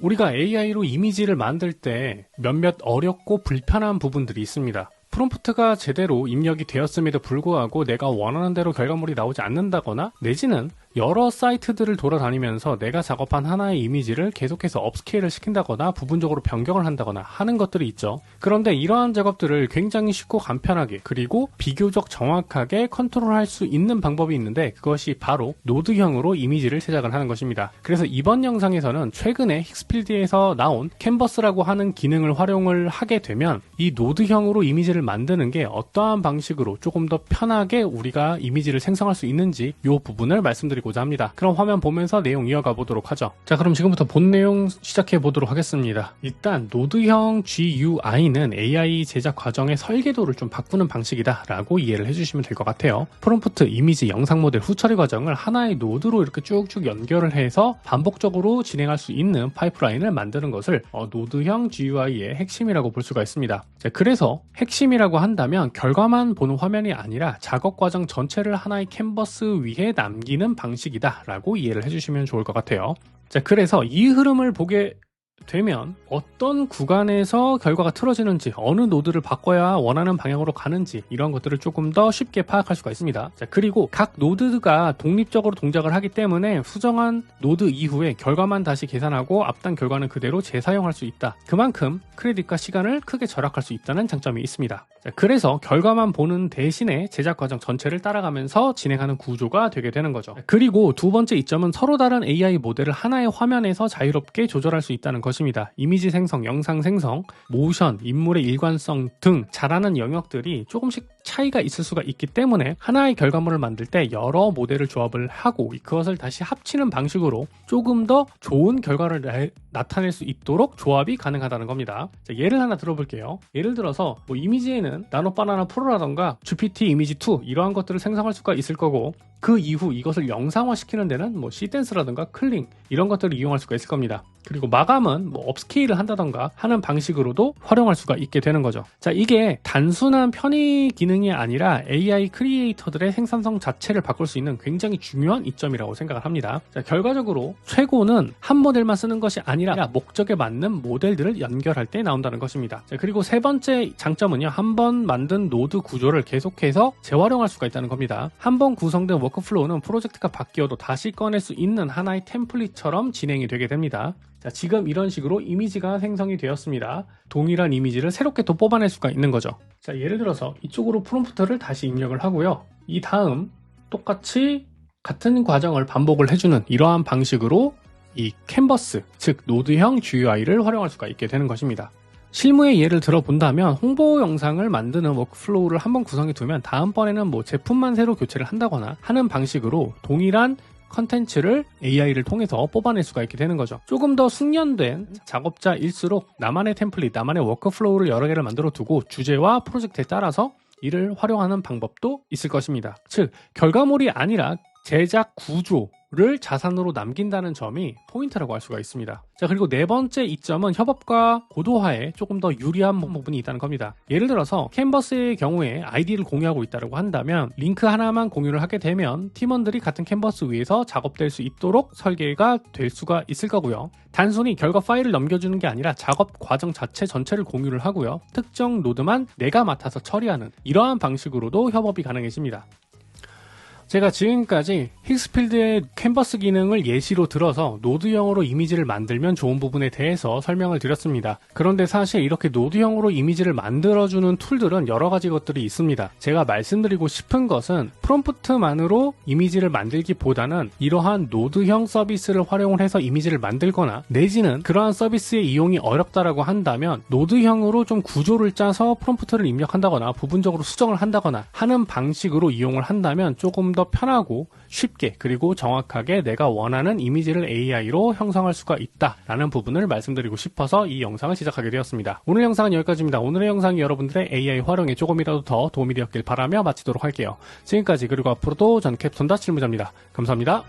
우리가 AI로 이미지를 만들 때 몇몇 어렵고 불편한 부분들이 있습니다. 프롬프트가 제대로 입력이 되었음에도 불구하고 내가 원하는 대로 결과물이 나오지 않는다거나 내지는 여러 사이트들을 돌아다니면서 내가 작업한 하나의 이미지를 계속해서 업스케일을 시킨다거나 부분적으로 변경을 한다거나 하는 것들이 있죠. 그런데 이러한 작업들을 굉장히 쉽고 간편하게 그리고 비교적 정확하게 컨트롤할 수 있는 방법이 있는데 그것이 바로 노드형으로 이미지를 제작을 하는 것입니다. 그래서 이번 영상에서는 최근에 힉스필드에서 나온 캔버스라고 하는 기능을 활용을 하게 되면 이 노드형으로 이미지를 만드는 게 어떠한 방식으로 조금 더 편하게 우리가 이미지를 생성할 수 있는지 이 부분을 말씀드리고자 합니다. 그럼 화면 보면서 내용 이어가 보도록 하죠. 자, 그럼 지금부터 본 내용 시작해 보도록 하겠습니다. 일단 노드형 GUI는 AI 제작 과정의 설계도를 좀 바꾸는 방식이다 라고 이해를 해주시면 될 것 같아요. 프롬프트, 이미지, 영상 모델, 후처리 과정을 하나의 노드로 이렇게 쭉쭉 연결을 해서 반복적으로 진행할 수 있는 파이프라인을 만드는 것을 노드형 GUI의 핵심이라고 볼 수가 있습니다. 자, 그래서 핵심이라고 한다면 결과만 보는 화면이 아니라 작업 과정 전체를 하나의 캔버스 위에 남기는 방식이다 라고 이해를 해주시면 좋을 것 같아요. 자, 그래서 이 흐름을 보게 되면 어떤 구간에서 결과가 틀어지는지, 어느 노드를 바꿔야 원하는 방향으로 가는지 이런 것들을 조금 더 쉽게 파악할 수가 있습니다. 자, 그리고 각 노드가 독립적으로 동작을 하기 때문에 수정한 노드 이후에 결과만 다시 계산하고 앞단 결과는 그대로 재사용할 수 있다. 그만큼 크레딧과 시간을 크게 절약할 수 있다는 장점이 있습니다. 자, 그래서 결과만 보는 대신에 제작 과정 전체를 따라가면서 진행하는 구조가 되게 되는 거죠. 그리고 두 번째 이점은 서로 다른 AI 모델을 하나의 화면에서 자유롭게 조절할 수 있다는 것입니다. 이미지 생성, 영상 생성, 모션, 인물의 일관성 등 잘하는 영역들이 조금씩 차이가 있을 수가 있기 때문에 하나의 결과물을 만들 때 여러 모델을 조합을 하고 그것을 다시 합치는 방식으로 조금 더 좋은 결과를 나타낼 수 있도록 조합이 가능하다는 겁니다. 자, 예를 하나 들어볼게요. 예를 들어서 이미지에는 나노바나나 프로라던가 GPT 이미지 2 이러한 것들을 생성할 수가 있을 거고 그 이후 이것을 영상화 시키는 데는 시댄스라든가 클링 이런 것들을 이용할 수가 있을 겁니다. 그리고 마감은 업스케일을 한다던가 하는 방식으로도 활용할 수가 있게 되는 거죠. 자, 이게 단순한 편의 기능이 아니라 AI 크리에이터들의 생산성 자체를 바꿀 수 있는 굉장히 중요한 이점이라고 생각을 합니다. 자, 결과적으로 최고는 한 모델만 쓰는 것이 아니라 목적에 맞는 모델들을 연결할 때 나온다는 것입니다. 자, 그리고 세 번째 장점은요, 한번 만든 노드 구조를 계속해서 재활용할 수가 있다는 겁니다. 한번 구성된 워크플로우는 프로젝트가 바뀌어도 다시 꺼낼 수 있는 하나의 템플릿처럼 진행이 되게 됩니다. 자, 지금 이런 식으로 이미지가 생성이 되었습니다. 동일한 이미지를 새롭게 또 뽑아낼 수가 있는 거죠. 자, 예를 들어서 이쪽으로 프롬프트를 다시 입력을 하고요. 이 다음 똑같이 같은 과정을 반복을 해주는 이러한 방식으로 이 캔버스, 즉 노드형 GUI를 활용할 수가 있게 되는 것입니다. 실무의 예를 들어본다면 홍보 영상을 만드는 워크플로우를 한번 구성해 두면 다음번에는 제품만 새로 교체를 한다거나 하는 방식으로 동일한 컨텐츠를 AI를 통해서 뽑아낼 수가 있게 되는 거죠. 조금 더 숙련된 작업자일수록 나만의 템플릿, 나만의 워크플로우를 여러 개를 만들어 두고 주제와 프로젝트에 따라서 이를 활용하는 방법도 있을 것입니다. 즉, 결과물이 아니라 제작 구조를 자산으로 남긴다는 점이 포인트라고 할 수가 있습니다. 자, 그리고 네 번째 이점은 협업과 고도화에 조금 더 유리한 부분이 있다는 겁니다. 예를 들어서 캔버스의 경우에 아이디를 공유하고 있다고 한다면 링크 하나만 공유를 하게 되면 팀원들이 같은 캔버스 위에서 작업될 수 있도록 설계가 될 수가 있을 거고요. 단순히 결과 파일을 넘겨주는 게 아니라 작업 과정 자체 전체를 공유를 하고요. 특정 노드만 내가 맡아서 처리하는 이러한 방식으로도 협업이 가능해집니다. 제가 지금까지 힉스필드의 캔버스 기능을 예시로 들어서 노드형으로 이미지를 만들면 좋은 부분에 대해서 설명을 드렸습니다. 그런데 사실 이렇게 노드형으로 이미지를 만들어주는 툴들은 여러 가지 것들이 있습니다. 제가 말씀드리고 싶은 것은 프롬프트만으로 이미지를 만들기보다는 이러한 노드형 서비스를 활용을 해서 이미지를 만들거나 내지는 그러한 서비스의 이용이 어렵다라고 한다면 노드형으로 좀 구조를 짜서 프롬프트를 입력한다거나 부분적으로 수정을 한다거나 하는 방식으로 이용을 한다면 조금 더 편하고 쉽게 그리고 정확하게 내가 원하는 이미지를 AI로 형성할 수가 있다라는 부분을 말씀드리고 싶어서 이 영상을 시작하게 되었습니다. 오늘 영상은 여기까지입니다. 오늘의 영상이 여러분들의 AI 활용에 조금이라도 더 도움이 되었길 바라며 마치도록 할게요. 지금까지 그리고 앞으로도 전 캡손 실무자입니다. 감사합니다.